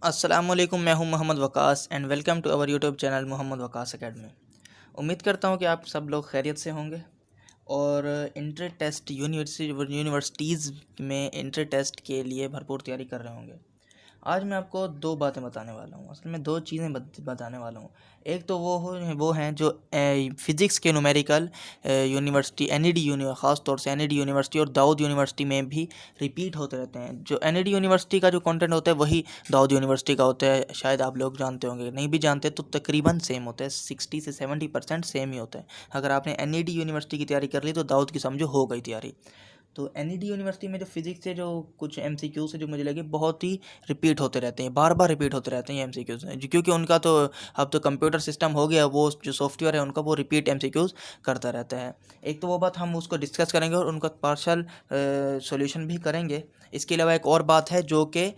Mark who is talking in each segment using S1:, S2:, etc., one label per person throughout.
S1: अस्सलामुअलैकुम, मैं हूं Mohammad Waqas and welcome to our YouTube channel Mohammad Waqas academy. उम्मीद करता हूं कि आप सब लोग खैरियत से होंगे और इंटर टेस्ट यूनिवर्सिटीज़ में इंटर टेस्ट के लिए भरपूर तैयारी कर रहे होंगे। आज मैं आपको दो बातें बताने वाला हूँ, असल में दो चीज़ें बताने वाला हूँ। एक तो वो हैं जो फ़िज़िक्स के न्यूमेरिकल यूनिवर्सिटी ख़ास तौर से एनईडी यूनिवर्सिटी और दाऊद यूनिवर्सिटी में भी रिपीट होते रहते हैं। जो एनईडी यूनिवर्सिटी का जो कंटेंट होता है वही दाऊद यूनिवर्सिटी का होता है, शायद आप लोग जानते होंगे। नहीं भी जानते तो तकरीबन सेम होता है, 60 से 70% सेम ही होता है। अगर आपने एनईडी यूनिवर्सिटी की तैयारी कर ली तो दाऊद की समझो हो गई तैयारी। तो एनईडी यूनिवर्सिटी में जो फिज़िक्स से जो कुछ एमसीक्यू से जो मुझे लगे बहुत ही रिपीट होते रहते हैं, बार बार रिपीट होते रहते हैं एमसीक्यूज, क्योंकि उनका तो अब तो कंप्यूटर सिस्टम हो गया, वो जो सॉफ्टवेयर है उनका वो रिपीट एमसीक्यूज करता रहता है। एक तो वो बात हम उसको डिस्कस करेंगे और उनका पार्शल सॉल्यूशन भी करेंगे। इसके अलावा एक और बात है जो कि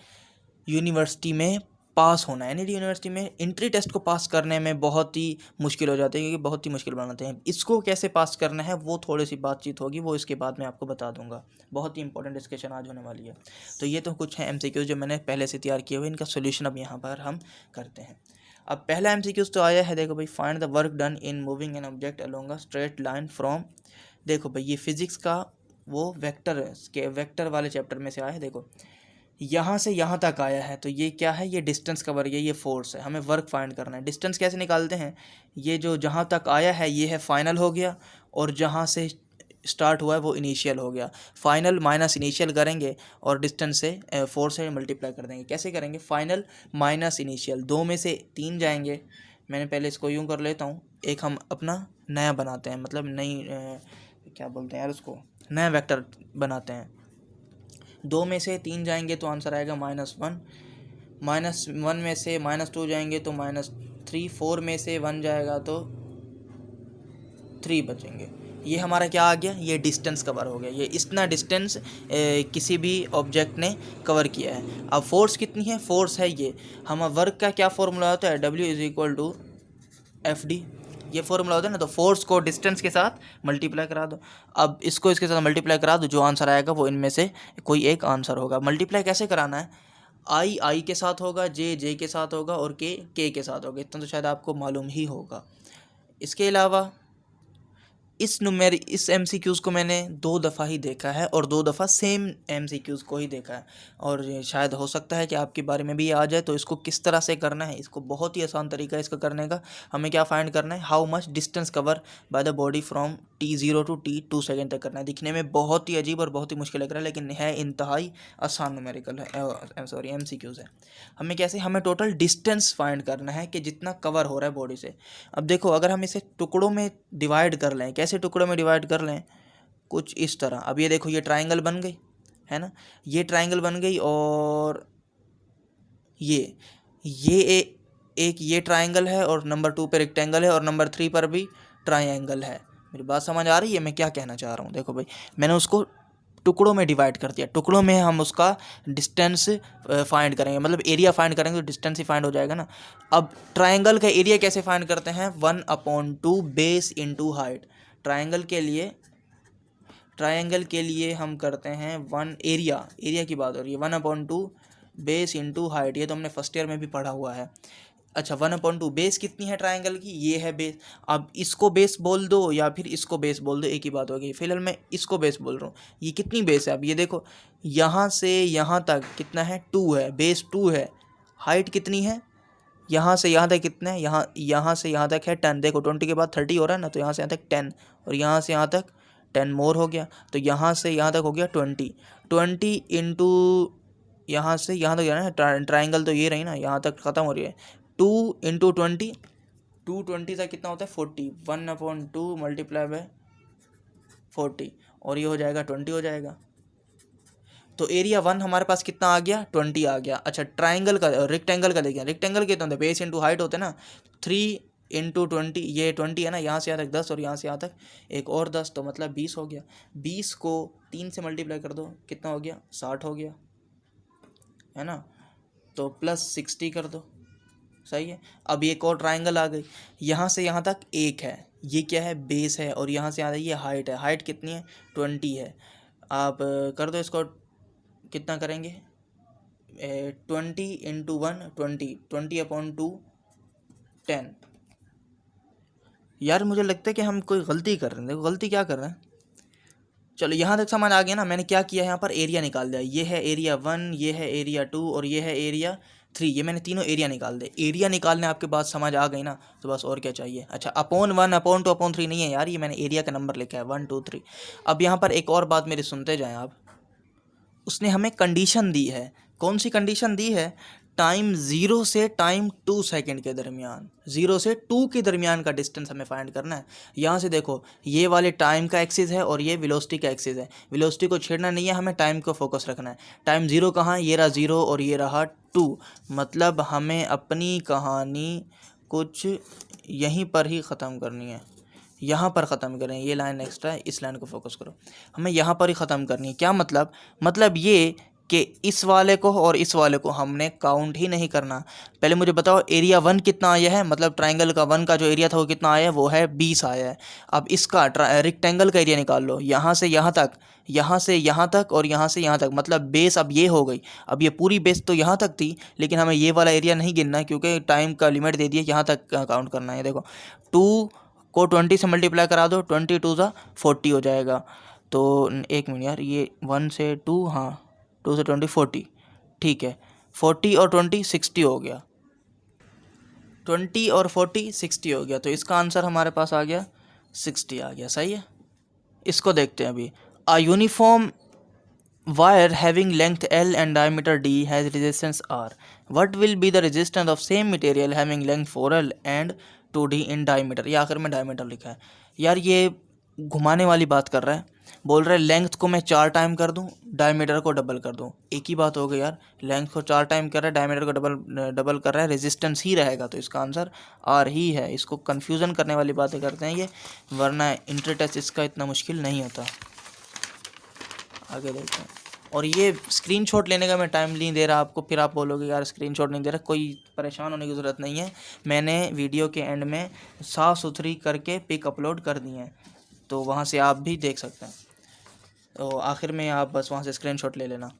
S1: यूनिवर्सिटी में पास होना है। एनईडी यूनिवर्सिटी में एंट्री टेस्ट को पास करने में बहुत ही मुश्किल हो जाती है, क्योंकि बहुत ही मुश्किल बनाते हैं। इसको कैसे पास करना है वो थोड़ी सी बातचीत होगी, वो इसके बाद मैं आपको बता दूंगा। बहुत ही इंपॉर्टेंट डिस्कशन आज होने वाली है। तो ये तो कुछ है एमसीक्यू जो मैंने पहले से तैयार किए हुए, इनका सोल्यूशन अब यहाँ पर हम करते हैं। अब पहला एमसीक्यूज तो आया है, देखो भाई, find the work done in moving an object along a straight line from. देखो भाई, ये फिजिक्स का वो वेक्टर वाले चैप्टर में से आया है। देखो, यहाँ से यहाँ तक आया है, तो ये क्या है, ये डिस्टेंस कवर किया, ये फोर्स है। हमें वर्क फाइंड करना है। डिस्टेंस कैसे निकालते हैं, ये जो जहाँ तक आया है ये है फाइनल हो गया, और जहाँ से स्टार्ट हुआ है वो इनिशियल हो गया। फाइनल माइनस इनिशियल करेंगे और डिस्टेंस से फोर से मल्टीप्लाई कर देंगे। कैसे करेंगे, फाइनल माइनस इनिशियल, दो में से तीन जाएंगे। मैंने पहले इसको यूँ कर लेता हूँ, एक हम अपना नया बनाते हैं, मतलब नई क्या बोलते हैं यार उसको, नया वेक्टर बनाते हैं। दो में से तीन जाएंगे तो आंसर आएगा -1, -1 में से -2 जाएंगे तो -3, 4 में से 1 जाएगा तो 3 बचेंगे। ये हमारा क्या आ गया, ये डिस्टेंस कवर हो गया। ये इतना डिस्टेंस किसी भी ऑब्जेक्ट ने कवर किया है। अब फोर्स कितनी है, फोर्स है ये। हम वर्क का क्या फॉर्मूला होता है, W = FD, ये फॉर्मूला होता है ना। तो फोर्स को डिस्टेंस के साथ मल्टीप्लाई करा दो। अब इसको इसके साथ मल्टीप्लाई करा दो, जो आंसर आएगा वो इनमें से कोई एक आंसर होगा। मल्टीप्लाई कैसे कराना है, आई के साथ होगा, जे के साथ होगा और के के साथ होगा। इतना तो शायद आपको मालूम ही होगा। इसके अलावा इस एमसीक्यूज़ को मैंने 2 दफ़ा ही देखा है और 2 दफ़ा सेम एमसीक्यूज़ को ही देखा है, और शायद हो सकता है कि आपके बारे में भी आ जाए। तो इसको किस तरह से करना है, इसको बहुत ही आसान तरीका है इसका करने का। हमें क्या फाइंड करना है, how much distance cover by the body from T0 to T2 second तक करना है। दिखने में बहुत ही अजीब और बहुत ही मुश्किल लग रहा है, लेकिन है इंतहाई आसान न्यूमेरिकल है, सॉरी एमसीक्यूज़ है। हमें टोटल डिस्टेंस फाइंड करना है कि जितना कवर हो रहा है बॉडी से। अब देखो, अगर हम इसे टुकड़ों में डिवाइड कर लें, कैसे टुकड़ों में डिवाइड कर लें, कुछ इस तरह। अब ये देखो, ये ट्राइंगल बन गई है ना, ये ट्राइंगल बन गई, और एक ये ट्राइंगल है, और नंबर 2 पे रेक्टेंगल है, और नंबर 3 पर भी ट्राइंगल है। मेरी बात समझ आ रही है मैं क्या कहना चाह रहा हूँ। देखो भाई, मैंने उसको टुकड़ों में डिवाइड कर दिया। टुकड़ों में हम उसका डिस्टेंस फाइंड करेंगे, मतलब एरिया फाइंड करेंगे तो डिस्टेंस ही फाइंड हो जाएगा ना। अब ट्राइंगल का एरिया कैसे फाइंड करते हैं, 1/2 बेस इंटू हाइट। ट्राइंगल के लिए हम करते हैं एरिया की बात हो रही है, 1/2 बेस इंटू हाइट। ये तो हमने फर्स्ट ईयर में भी पढ़ा हुआ है। अच्छा, 1/2 बेस कितनी है ट्राइंगल की, ये है बेस। अब इसको बेस बोल दो या फिर इसको बेस बोल दो, एक ही बात होगी। फिलहाल मैं इसको बेस बोल रहा हूँ। ये कितनी बेस है, अब ये देखो, यहाँ से यहाँ तक कितना है, 2 है, बेस 2 है। हाइट कितनी है, यहाँ से यहाँ तक कितना है, यहाँ से यहाँ तक है 10। देखो 20 के बाद 30 हो रहा है ना, तो यहाँ से यहाँ तक 10, और यहाँ से यहाँ तक 10 मोर हो गया, तो यहाँ से यहाँ तक हो गया 20 इंटू यहाँ से यहाँ तक जाना है। ट्राइंगल तो ये रही ना, यहाँ तक ख़त्म हो रही है। 2 इंटू 20, 220 तक कितना होता है, 40। 1/2 मल्टीप्लाई बाय 40, और ये हो जाएगा 20 हो जाएगा। तो एरिया 1 हमारे पास कितना आ गया, 20 आ गया। अच्छा, ट्राइंगल का, रेक्टेंगल का देखिए, रेक्टेंगल कितना होता है, बेस इंटू हाइट होते हैं ना। 3 इंटू 20, ये 20 है ना, यहाँ से यहाँ तक 10, और यहाँ से यहाँ तक एक और 10, तो मतलब 20 हो गया। 20 को 3 से मल्टीप्लाई कर दो, कितना हो गया, 60 हो गया, है ना। तो +60 कर दो, सही है। अब एक और ट्राइंगल आ गई, यहाँ से यहाँ तक 1 है, ये क्या है, बेस है, और यहाँ से यहाँ तक ये हाइट है। हाइट कितनी है, 20 है। आप कर दो इसको, कितना करेंगे, 20 × 1 20, 20/2 10। यार मुझे लगता है कि हम कोई गलती कर रहे हैं। देखो गलती क्या कर रहे हैं। चलो यहाँ तक समझ आ गया ना। मैंने क्या किया है, यहाँ पर एरिया निकाल दिया। ये है एरिया 1, ये है एरिया 2 और ये है एरिया 3। ये मैंने तीनों एरिया निकाल दे। एरिया निकालने आपके बात समझ आ गई ना, तो बस और क्या चाहिए। अच्छा, अपॉन 1, अपॉन 2, अपॉन 3 नहीं है यार, ये मैंने एरिया का नंबर लिखा है 1 2 3। अब यहाँ पर एक और बात मेरी सुनते जाएं आप। उसने हमें कंडीशन दी है। कौन सी कंडीशन दी है? टाइम 0 से टाइम 2 सेकेंड के दरमियान, 0 से 2 के दरमियान का डिस्टेंस हमें फाइंड करना है। यहाँ से देखो, ये वाले टाइम का एक्सिस है और ये वेलोसिटी का एक्सिस है। वेलोसिटी को छेड़ना नहीं है, हमें टाइम को फोकस रखना है। टाइम 0 कहाँ है? ये रहा 0 और ये रहा 2। मतलब हमें अपनी कहानी कुछ यहीं पर ही ख़त्म करनी है। यहाँ पर ख़त्म करें, ये लाइन एक्स्ट्रा है, इस लाइन को फोकस करो। हमें यहाँ पर ही ख़त्म करनी है। क्या मतलब? मतलब ये कि इस वाले को और इस वाले को हमने काउंट ही नहीं करना। पहले मुझे बताओ एरिया 1 कितना आया है, मतलब ट्राइंगल का 1 का जो एरिया था वो कितना आया है? वो है 20 आया है। अब इसका रेक्टेंगल का एरिया निकाल लो। यहाँ से यहाँ तक, यहाँ से यहाँ तक और यहाँ से यहाँ तक, मतलब बेस अब ये हो गई। अब ये पूरी बेस तो यहाँ तक थी, लेकिन हमें ये वाला एरिया नहीं गिनना क्योंकि टाइम का लिमिट दे दिया, यहाँ तक काउंट करना है। देखो 2 को 20 से मल्टीप्लाई करा दो, 20 2 ज़ा 40 हो जाएगा। तो एक मिनट यार, ये 1 से 2, हाँ 2 से 20 40, ठीक है। 40 और 20 60 हो गया। 20 और 40 60 हो गया। तो इसका आंसर हमारे पास आ गया 60 आ गया। सही है। इसको देखते हैं अभी। A uniform wire having length L and diameter D has resistance R. What will be the resistance of same material having length 4L and 2D in diameter? ये आखिर में डायमीटर लिखा है। यार ये घुमाने वाली बात कर रहा है। बोल रहा है लेंथ को मैं 4 टाइम कर दूं, डायमीटर को डबल कर दूं। एक ही बात हो गई यार। लेंथ को 4 टाइम कर रहा है, डायमीटर को डबल कर रहा है, रेजिस्टेंस ही रहेगा। तो इसका आंसर आर ही है। इसको कन्फ्यूज़न करने वाली बातें करते हैं ये, वरना इंटर टेस्ट इसका इतना मुश्किल नहीं होता। आगे देखते हैं। और ये स्क्रीनशॉट लेने का मैं टाइम नहीं दे रहा आपको, फिर आप बोलोगे यार स्क्रीनशॉट नहीं दे रहा। कोई परेशान होने की ज़रूरत नहीं है। मैंने वीडियो के एंड में साफ़ सुथरी करके पिक अपलोड कर दी हैं, तो वहाँ से आप भी देख सकते हैं। तो आखिर में आप बस वहाँ से स्क्रीनशॉट ले लेना,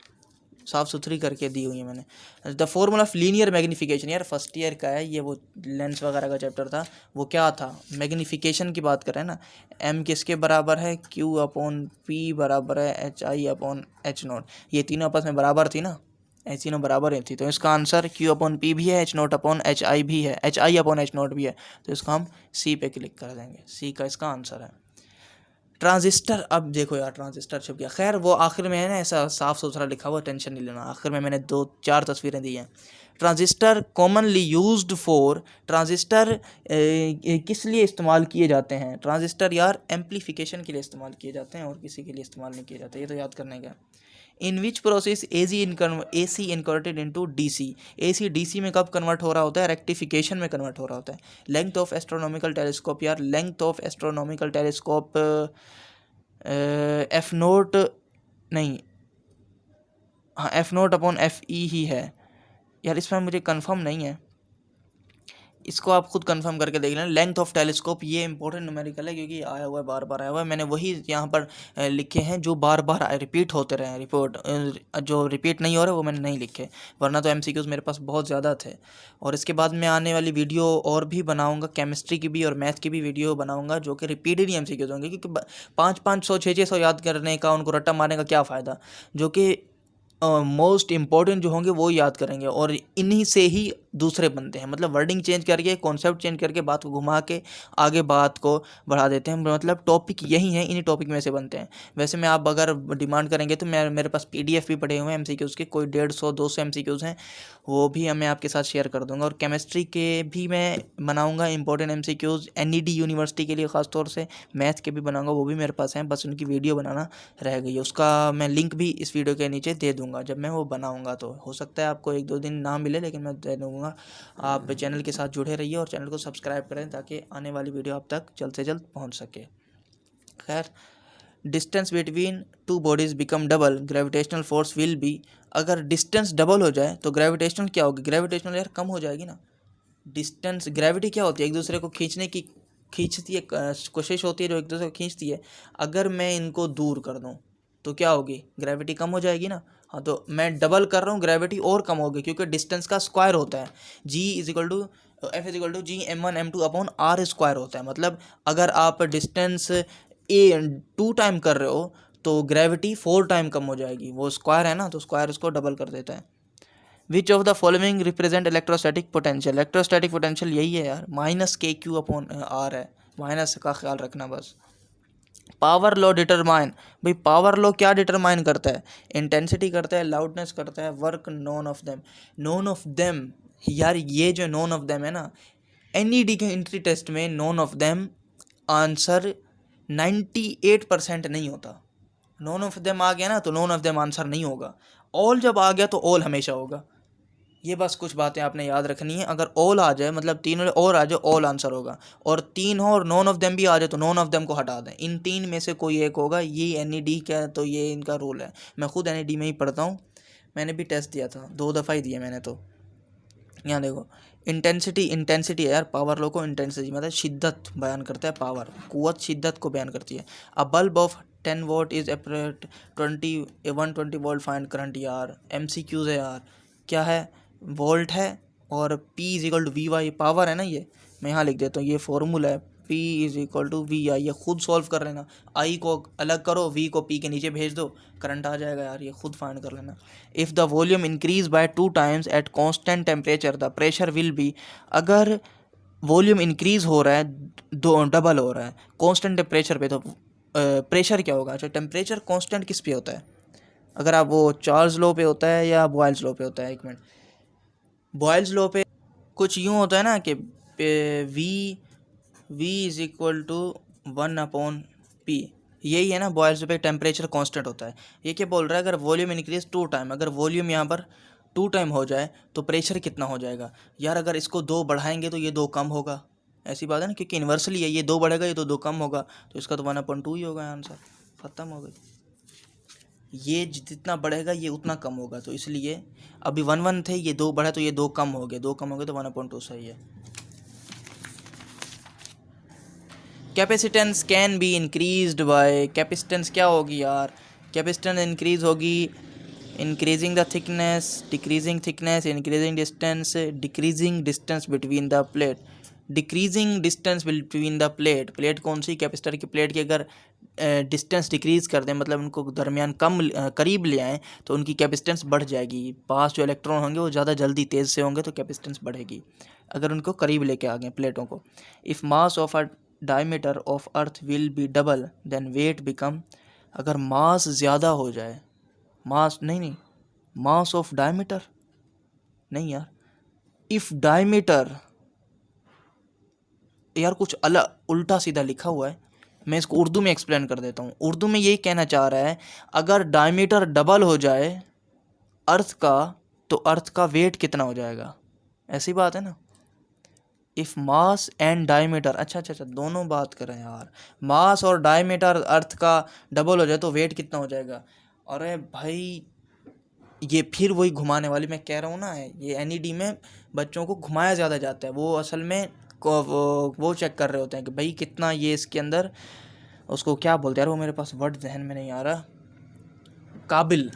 S1: साफ़ सुथरी करके दी हुई है मैंने। The formula of linear magnification, यार फर्स्ट ईयर का है ये, वो लेंस वगैरह का चैप्टर था। वो क्या था? मैग्नीफिकेशन की बात करें ना। एम किसके बराबर है? Q/P बराबर है HI/H0। ये तीनों आपस में बराबर थी ना, ऐसी तीनों बराबर ही थी। तो इसका आंसर Q/P भी है, H0/HI भी है, HI/H0 भी है। तो इसको हम C पे क्लिक कर देंगे। C का इसका आंसर है। ट्रांजिस्टर, अब देखो यार ट्रांजिस्टर छुप गया। खैर वो आखिर में है ना, ऐसा साफ़ सुथरा लिखा हुआ, टेंशन नहीं लेना। आखिर में मैंने 2-4 तस्वीरें दी हैं। Transistor commonly used for, transistor किस लिए इस्तेमाल किए जाते हैं? ट्रांजिस्टर यार एम्पलीफिकेशन के लिए इस्तेमाल किए जाते हैं और किसी के लिए इस्तेमाल नहीं किए जाते। ये तो याद करने का। In which process AC is converted into DC? AC DC में कब कन्वर्ट हो रहा होता है? रेक्टिफिकेशन में कन्वर्ट हो रहा होता है। लेंथ ऑफ एस्ट्रोनॉमिकल टेलीस्कोप, यार length of astronomical telescope F0 नहीं, हाँ F0/FE ही है। यार इसमें मुझे कंफर्म नहीं है, इसको आप खुद कंफर्म करके देख लेना। लेंथ ऑफ टेलीस्कोप ये इंपॉर्टेंट न्यूमेरिकल है क्योंकि आया हुआ है, बार बार आया हुआ है। मैंने वही यहाँ पर लिखे हैं जो बार बार रिपीट होते रहे। रिपोर्ट जो रिपीट नहीं हो रहे वो मैंने नहीं लिखे, वरना तो MCQs मेरे पास बहुत ज़्यादा थे। और इसके बाद मैं आने वाली वीडियो और भी बनाऊँगा, केमिस्ट्री की भी और मैथ की भी वीडियो बनाऊँगा जो कि रिपीटेड ही MCQs होंगे। क्योंकि 500 600 याद करने का, उनको रट्टा मारने का क्या फ़ायदा। जो कि मोस्ट इम्पॉर्टेंट जो होंगे वो याद करेंगे, और इन्हीं से ही दूसरे बनते हैं। मतलब वर्डिंग चेंज करके, कॉन्सेप्ट चेंज करके, बात को घुमा के आगे बात को बढ़ा देते हैं। मतलब टॉपिक यही है, इन्हीं टॉपिक में से बनते हैं। वैसे मैं आप अगर डिमांड करेंगे तो मेरे पास PDF भी पड़े हुए हैं MCQs के, कोई 150-200 MCQs हैं, वो भी मैं आपके साथ शेयर कर दूंगा। और केमिस्ट्री के भी मैं बनाऊंगा इंपॉर्टेंट MCQs NED यूनिवर्सिटी के लिए ख़ासतौर से। मैथ के भी बनाऊंगा, वो भी मेरे पास हैं, बस उनकी वीडियो बनाना रह गई है। उसका मैं लिंक भी इस वीडियो के नीचे दे दूँगा जब मैं वो बनाऊँगा। तो हो सकता है आपको 1-2 दिन ना मिले, लेकिन मैं दे दूँगा। आप चैनल के साथ जुड़े रहिए और चैनल को सब्सक्राइब करें ताकि आने वाली वीडियो आप तक जल्द से जल्द पहुंच सके। खैर, distance between 2 bodies become double, gravitational force will be. अगर डिस्टेंस डबल हो जाए तो ग्रेविटेशनल क्या होगी? ग्रेविटेशनल यार कम हो जाएगी ना। डिस्टेंस, ग्रेविटी क्या होती है? एक दूसरे को खींचती है, कोशिश होती है जो एक दूसरे को खींचती है। अगर मैं इनको दूर कर दूँ तो क्या होगी? ग्रेविटी कम हो जाएगी ना। हाँ तो मैं डबल कर रहा हूँ, ग्रेविटी और कम होगी क्योंकि डिस्टेंस का स्क्वायर होता है। F=G(m1 m2) upon r square होता है। मतलब अगर आप डिस्टेंस ए 2 टाइम कर रहे हो तो ग्रेविटी 4 टाइम कम हो जाएगी, वो स्क्वायर है ना, तो स्क्वायर इसको डबल कर देता है। Which of the following represent electrostatic potential? Electrostatic potential यही है यार, -kq/r है, माइनस का ख्याल रखना बस। पावर लॉ डिटरमाइन, भाई पावर लॉ क्या डिटरमाइन करता है? इंटेंसिटी करता है, लाउडनेस करता है, work, none of them. None of them यार, ये जो नॉन ऑफ देम है ना, एनईडी के एंट्री टेस्ट में नॉन ऑफ देम आंसर 98% नहीं होता। नॉन ऑफ देम आ गया ना तो नॉन ऑफ देम आंसर नहीं होगा। ऑल जब आ गया तो ऑल हमेशा होगा। ये बस कुछ बातें आपने याद रखनी है। अगर ऑल आ जाए मतलब तीनों और आ जाए, ऑल आंसर होगा। और तीन हो और नॉन ऑफ देम भी आ जाए तो नॉन ऑफ देम को हटा दें। इन तीन में से कोई एक होगा। ये एनईडी का तो ये इनका रूल है। मैं खुद एनईडी में ही पढ़ता हूँ, मैंने भी टेस्ट दिया था, 2 दफ़ा ही दिया मैंने तो। यहाँ देखो, इंटेंसिटी है यार, पावर लो को इंटेंसिटी मतलब शिद्दत बयान करता है, पावर कुव्वत शिद्दत को बयान करती है। A bulb of 10 volt is operated 120 volt find current यार। MCQs है यार, क्या है? वोल्ट है और P=VY, पावर है ना। ये मैं यहाँ लिख देता हूँ, ये फॉर्मूला है, P=VI। ये खुद सॉल्व कर लेना। I को अलग करो, V को P के नीचे भेज दो, करंट आ जाएगा यार, ये खुद फाइंड कर लेना। If the volume increase by 2 times at constant temperature the pressure will be. अगर वॉल्यूम इंक्रीज हो रहा है, दो डबल हो रहा है कॉन्स्टेंट टेम्परेचर पे, तो प्रेशर क्या होगा? अच्छा, टेम्परेचर कॉन्स्टेंट किस पे होता है? अगर आप वो चार्ल्स लॉ पे होता है या बॉयल्स लॉ पे होता है? एक मिनट, बॉयल्स लॉ पे कुछ यूँ होता है ना कि V=1/P, यही है ना बॉयल्स लॉ पे, टेम्परेचर कांस्टेंट होता है। ये क्या बोल रहा है? अगर वॉल्यूम इंक्रीज 2 टाइम, अगर वॉल्यूम यहाँ पर 2 टाइम हो जाए तो प्रेशर कितना हो जाएगा? यार अगर इसको 2 बढ़ाएंगे तो ये 2 कम होगा, ऐसी बात है ना, क्योंकि इन्वर्सली है, ये 2 बढ़ेगा ये तो 2 कम होगा, तो इसका तो 1/2 ही होगा आंसर, ख़त्म हो गई। ये जितना बढ़ेगा ये उतना कम होगा, तो इसलिए अभी 1 थे, ये 2 बढ़ा तो ये 2 कम हो गए, 2 कम हो गए तो 1/2 सही है। Capacitance can be increased by, capacitance क्या होगी यार? कैपेसिटेंस इंक्रीज होगी increasing the thickness, decreasing thickness, increasing distance, decreasing distance between the plate. Decreasing distance between the plate, plate कौन सी? कैपेसिटर की प्लेट की अगर डिस्टेंस डिक्रीज़ कर दें, मतलब उनको दरमियान करीब ले आएँ, तो उनकी कैपेसिटेंस बढ़ जाएगी। पास जो इलेक्ट्रॉन होंगे वो ज़्यादा जल्दी तेज़ से होंगे तो कैपेसिटेंस बढ़ेगी, अगर उनको करीब लेके आ गए प्लेटों को। If mass of a diameter of earth will be double then weight become. अगर मास ज़्यादा हो जाए, मास नहीं, मास ऑफ डायमीटर नहीं यार, इफ़ डायमीटर, यार कुछ अलग उल्टा सीधा लिखा हुआ है, मैं इसको उर्दू में एक्सप्लेन कर देता हूँ। उर्दू में यही कहना चाह रहा है, अगर डायमीटर डबल हो जाए अर्थ का तो अर्थ का वेट कितना हो जाएगा, ऐसी बात है ना। इफ़ मास एंड डायमीटर, अच्छा दोनों बात करें यार, मास और डायमीटर अर्थ का डबल हो जाए तो वेट कितना हो जाएगा। अरे भाई ये फिर वही घुमाने वाली मैं कह रहा हूँ ना, ये एनईडी में बच्चों को घुमाया ज़्यादा जाता है। वो असल में वो चेक कर रहे होते हैं कि भाई कितना ये इसके अंदर, उसको क्या बोलते हैं यार, वो मेरे पास वर्ड जहन में नहीं आ रहा। काबिल,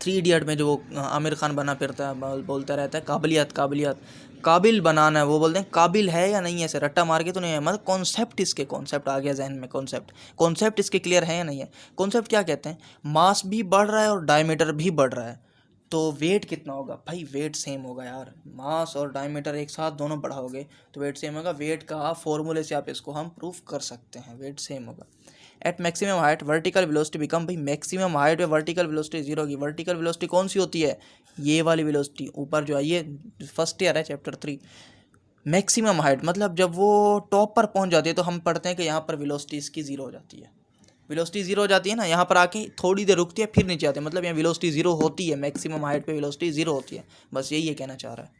S1: 3 इडियट में जो वो आमिर खान बना फिरता है, बोलता रहता है काबिलियत काबिल बनाना है। वो बोलते हैं काबिल है या नहीं है, ऐसे रट्टा मार के तो नहीं है, मतलब कॉन्सेप्ट, इसके कॉन्सेप्ट आ गया जहन में, कॉन्सेप्ट इसके क्लियर है या नहीं है। कॉन्सेप्ट क्या कहते हैं? मास भी बढ़ रहा है और डायमीटर भी बढ़ रहा है, तो वेट कितना होगा? भाई वेट सेम होगा यार, मास और डायमीटर एक साथ दोनों बढ़ाओगे तो वेट सेम होगा। वेट का फॉर्मूले से आप इसको हम प्रूफ कर सकते हैं, वेट सेम होगा। At maximum height vertical velocity become, भाई मैक्सिमम हाइट पे वर्टिकल वेलोसिटी 0 होगी। वर्टिकल वेलोसिटी कौन सी होती है? ये वाली वेलोसिटी ऊपर जो है, ये फर्स्ट ईयर है चैप्टर 3। मैक्सिमम हाइट मतलब जब वो टॉप पर पहुंच जाती है तो हम पढ़ते हैं कि यहाँ पर वेलोसिटी इसकी 0 हो जाती है। वेलोसिटी 0 हो जाती है ना, यहाँ पर आके थोड़ी देर रुकती है फिर नीचे आती है, मतलब यहाँ वेलोसिटी 0 होती है, मैक्सिमम हाइट पे वेलोसिटी 0 होती है, बस यही ये कहना चाह रहा है।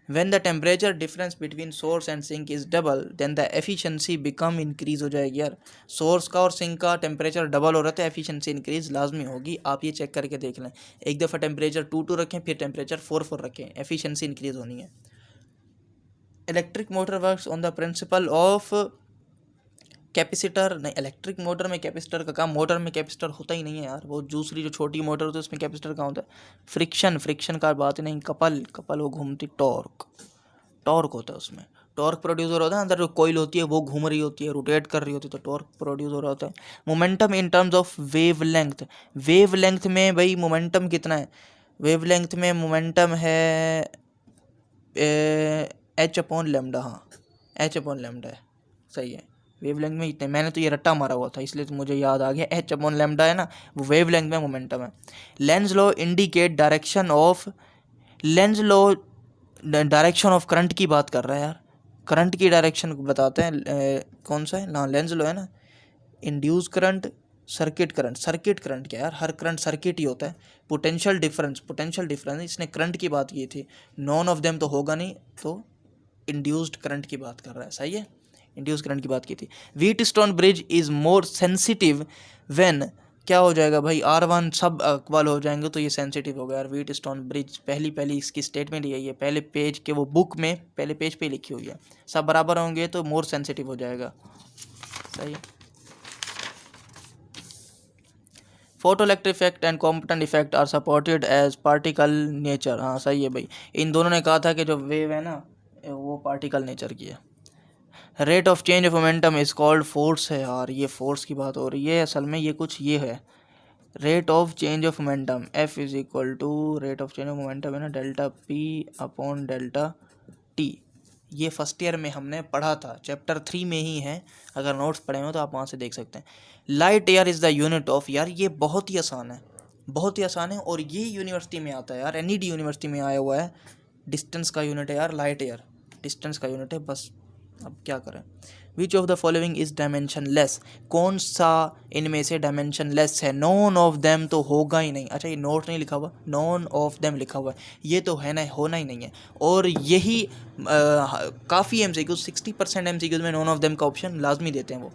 S1: When the temperature difference between source and sink is double, then the efficiency become increase हो जाएगी यार। सोर्स का और सिंक का टेम्परेचर डबल हो रहा है तो एफिशिएंसी इंक्रीज लाजमी होगी। आप ये चेक करके देख लें, एक दफ़ा टेम्परेचर 2 रखें, फिर टेम्परेचर 4 रखें, एफिशिएंसी इंक्रीज होनी है। Electric motor works on the principle of capacitor नहीं, इलेक्ट्रिक मोटर में कैपेसिटर का काम, मोटर में कैपेसिटर होता ही नहीं है यार, वो दूसरी जो छोटी मोटर होती है उसमें कैपेसिटर कहाँ होता है। फ्रिक्शन का बात ही नहीं, कपल वो घूमती, टॉर्क होता है उसमें, टॉर्क प्रोड्यूस हो रहा होता है, अंदर जो कोइल होती है वो घूम रही होती है, रोटेट कर रही होती है, तो टॉर्क प्रोड्यूस हो रहा होता है। Momentum in terms of wavelength में भाई मोमेंटम कितना है, वेवलेंथ में मोमेंटम है h/λ, हाँ h/λ है, सही है। वेवलेंथ में इतने, मैंने तो ये रट्टा मारा हुआ था इसलिए तो मुझे याद आ गया, h/λ है ना, वो वेवलेंथ में मोमेंटम है। Lenz law indicate direction of current की बात कर रहा है यार, करंट की डायरेक्शन बताते हैं, कौन सा है ना, लेंज लॉ है ना। इंड्यूस करंट, सर्किट करंट क्या यार, हर करंट सर्किट ही होता है। पोटेंशियल डिफरेंस इसने करंट की बात की थी, नॉन ऑफ देम तो होगा नहीं, तो इंड्यूस्ड करंट की बात कर रहा है, सही है, इंड्यूस करंट की बात की थी। Wheatstone bridge is more sensitive when, क्या हो जाएगा भाई, R1 सब इक्वल हो जाएंगे तो ये सेंसिटिव हो गया यार। व्हीटस्टोन ब्रिज पहली इसकी स्टेटमेंट यही है, पहले पेज के वो बुक में पहले पेज पे लिखी हुई है, सब बराबर होंगे तो मोर सेंसिटिव हो जाएगा, सही है। Photoelectric effect and Compton effect are supported as particle nature, हाँ सही है भाई, इन दोनों ने कहा था कि जो वेव है ना वो पार्टिकल नेचर की है। Rate of change of momentum is called force है यार, ये फोर्स की बात हो रही है असल में, ये कुछ ये है rate of change of momentum, F is equal to rate of change of momentum है ना, delta P upon delta T। ये फर्स्ट ईयर में हमने पढ़ा था, चैप्टर 3 में ही है, अगर नोट्स पढ़े हो तो आप वहाँ से देख सकते हैं। Light year is the unit of, यार ये बहुत ही आसान है और ये यूनिवर्सिटी में आता है यार, NED यूनिवर्सिटी में आया हुआ है। डिस्टेंस का यूनिट है यार लाइट ईयर, डिस्टेंस का यूनिट है बस, अब क्या करें। Which of the following is dimensionless, कौन सा इनमें से डायमेंशनलेस है, नॉन ऑफ देम तो होगा ही नहीं। अच्छा ये नोट नहीं लिखा हुआ, नॉन ऑफ देम लिखा हुआ है, ये तो है ना, होना ही नहीं है। और यही काफ़ी MCQ 60% MCQ में नॉन ऑफ देम का ऑप्शन लाजमी देते हैं। वो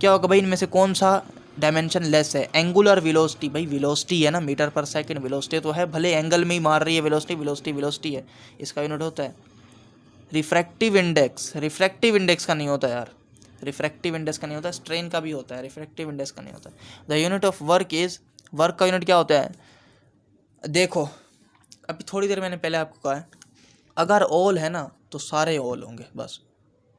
S1: क्या होगा भाई, इनमें से कौन सा डायमेंशन लेस है। एंगुलर वेलोसिटी, भाई वेलोसिटी है ना, मीटर पर सेकंड वेलोसिटी तो है, भले एंगल में ही मार रही है, वेलोसिटी है, इसका यूनिट होता है। रिफ्रैक्टिव इंडेक्स का नहीं होता यार, रिफ्रैक्टिव इंडेक्स का नहीं होता, स्ट्रेन का भी होता है, रिफ्रैक्टिव इंडेक्स का नहीं होता। The unit of work is, work का यूनिट क्या होता है, देखो अभी थोड़ी देर मैंने पहले आपको कहा है, अगर ऑल है ना तो सारे ऑल होंगे बस,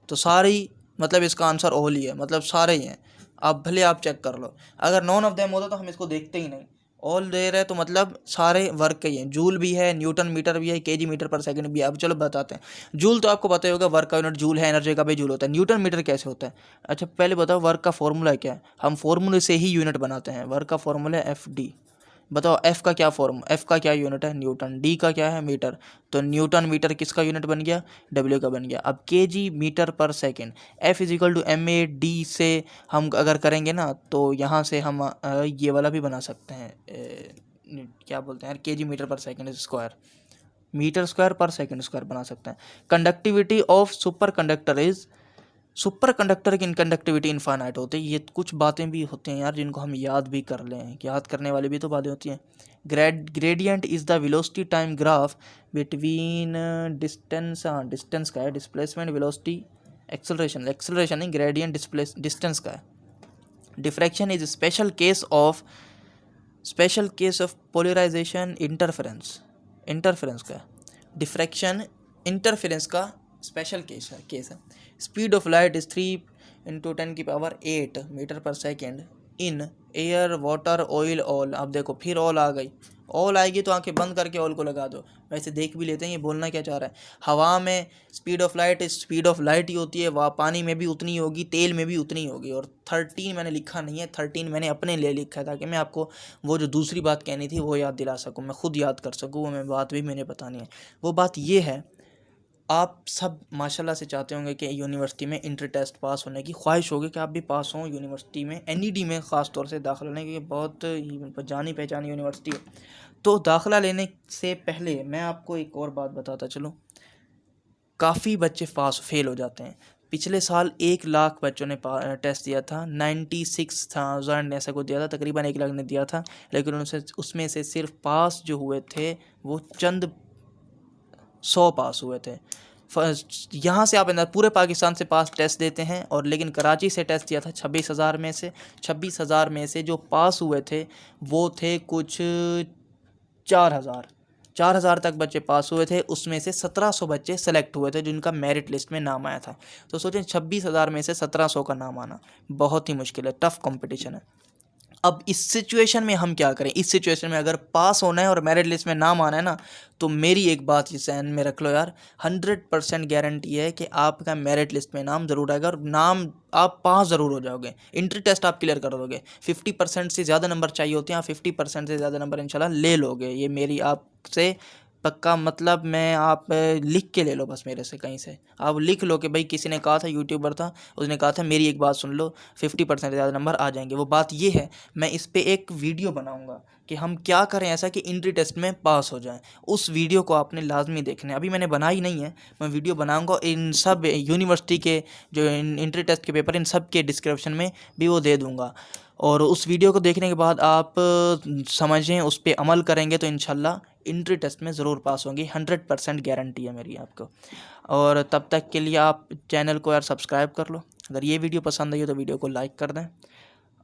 S1: तो सारी मतलब इसका आंसर ऑल ही है, मतलब सारे ही हैं, आप भले आप चेक कर लो। अगर नॉन ऑफ देम होता तो हम इसको देखते ही नहीं, ऑल दे रहे तो मतलब सारे वर्क के ही हैं। जूल भी है, न्यूटन मीटर भी है, केजी मीटर पर सेकंड भी है। अब चलो बताते हैं। जूल तो आपको पता ही होगा, वर्क का यूनिट जूल है, एनर्जी का भी जूल होता है। न्यूटन मीटर कैसे होता है, अच्छा पहले बताओ वर्क का फॉर्मूला क्या है, हम फॉर्मूले से ही यूनिट बनाते हैं। वर्क का फॉर्मूला है FD, बताओ एफ का क्या यूनिट है, न्यूटन। डी का क्या है, मीटर, तो न्यूटन मीटर किसका यूनिट बन गया, डब्ल्यू का बन गया। अब KG metre per second, F is equal to MAD से हम अगर करेंगे ना तो यहाँ से हम ये वाला भी बना सकते हैं, क्या बोलते हैं यार, KG metre per second square, metre square पर सेकंड स्क्वायर बना सकते हैं। Conductivity of super conductor is, super conductor की कंडक्टिविटी इनफाइनाइट होती है। ये कुछ बातें भी होती हैं यार जिनको हम याद भी कर लें, याद करने वाली भी तो बातें होती हैं। Gradient is the velocity time graph between distance, हाँ डिस्टेंस का है, डिस्प्लेसमेंट वेलोसिटी एक्सेलरेशन नहीं, ग्रेडियंट डिस्टेंस का है। Diffraction is special case of polarization interference का है। डिफ्रैक्शन इंटरफेरेंस का स्पेशल केस है। Speed of light is 3 × 10⁸ metre per second in air water oil all. अब देखो फिर ऑल आ गई, ऑल आएगी तो आंखें बंद करके ऑल को लगा दो, वैसे देख भी लेते हैं ये बोलना क्या चाह रहा है। हवा में स्पीड ऑफ लाइट ही होती है, वह पानी में भी उतनी होगी, तेल में भी उतनी होगी। और 13 मैंने लिखा नहीं है, 13 मैंने अपने लिए लिखा है ताकि मैं आपको वो जो दूसरी बात कहनी थी वो याद दिला सकूँ, मैं खुद याद कर सकूँ, वो मैं बात भी मैंने बतानी है। वो बात ये है, आप सब माशाल्लाह से चाहते होंगे कि यूनिवर्सिटी में इंटर टेस्ट पास होने की ख्वाहिश होगी कि आप भी पास हों यूनिवर्सिटी में, NED में ख़ास तौर से दाखिला लेने की, बहुत जानी पहचानी यूनिवर्सिटी है। तो दाखिला लेने से पहले मैं आपको एक और बात बताता चलूँ, काफ़ी बच्चे फेल हो जाते हैं। पिछले साल 1 लाख बच्चों ने टेस्ट दिया था, 96,000 ऐसा कुछ दिया था, तकरीबन 1 लाख ने दिया था, लेकिन उसमें से सिर्फ पास जो हुए थे वो चंद 100 पास हुए थे। फर्स्ट यहाँ से आप अंदर पूरे पाकिस्तान से पास टेस्ट देते हैं, और लेकिन कराची से टेस्ट दिया था 26,000 में से जो पास हुए थे वो थे कुछ 4,000 तक बच्चे पास हुए थे। उसमें से 1,700 बच्चे सेलेक्ट हुए थे जिनका मेरिट लिस्ट में नाम आया था। तो सोचें 26,000 में से 1,700 का नाम आना बहुत ही मुश्किल है, टफ कंपटीशन है। अब इस सिचुएशन में हम क्या करें? इस सिचुएशन में अगर पास होना है और मेरिट लिस्ट में नाम आना है ना, तो मेरी एक बात इस ध्यान में रख लो यार, 100% गारंटी है कि आपका मेरिट लिस्ट में नाम ज़रूर आएगा और नाम आप पास ज़रूर हो जाओगे। इंट्री टेस्ट आप क्लियर कर दोगे। 50% से ज़्यादा नंबर चाहिए होते हैं, आप 50% से ज़्यादा नंबर इंशाल्लाह ले लोगे। ये मेरी आपसे पक्का, मतलब मैं, आप लिख के ले लो बस मेरे से, कहीं से आप लिख लो कि भाई किसी ने कहा था, यूट्यूबर था, उसने कहा था मेरी एक बात सुन लो, 50% से ज़्यादा नंबर आ जाएंगे। वो बात ये है, मैं इस पे एक वीडियो बनाऊंगा कि हम क्या करें ऐसा कि इंट्री टेस्ट में पास हो जाएं। उस वीडियो को आपने लाजमी देखना है। अभी मैंने बनाई नहीं है, मैं वीडियो बनाऊंगा। इन सब यूनिवर्सिटी के जो इंट्री टेस्ट के पेपर, इन सब के डिस्क्रिप्शन में भी वो दे दूँगा। और उस वीडियो को देखने के बाद आप समझें, उस पर अमल करेंगे तो इंशाल्लाह इंट्री टेस्ट में ज़रूर पास होंगी। 100% गारंटी है मेरी आपको। और तब तक के लिए आप चैनल को यार सब्सक्राइब कर लो। अगर ये वीडियो पसंद आई हो तो वीडियो को लाइक कर दें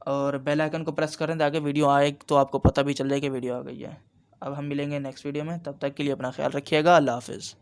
S1: और बेल आइकन को प्रेस करें ताकि वीडियो आए तो आपको पता भी चल जाए कि वीडियो आ गई है। अब हम मिलेंगे नेक्स्ट वीडियो में, तब तक के लिए अपना ख्याल रखिएगा। अल्लाह हाफिज़।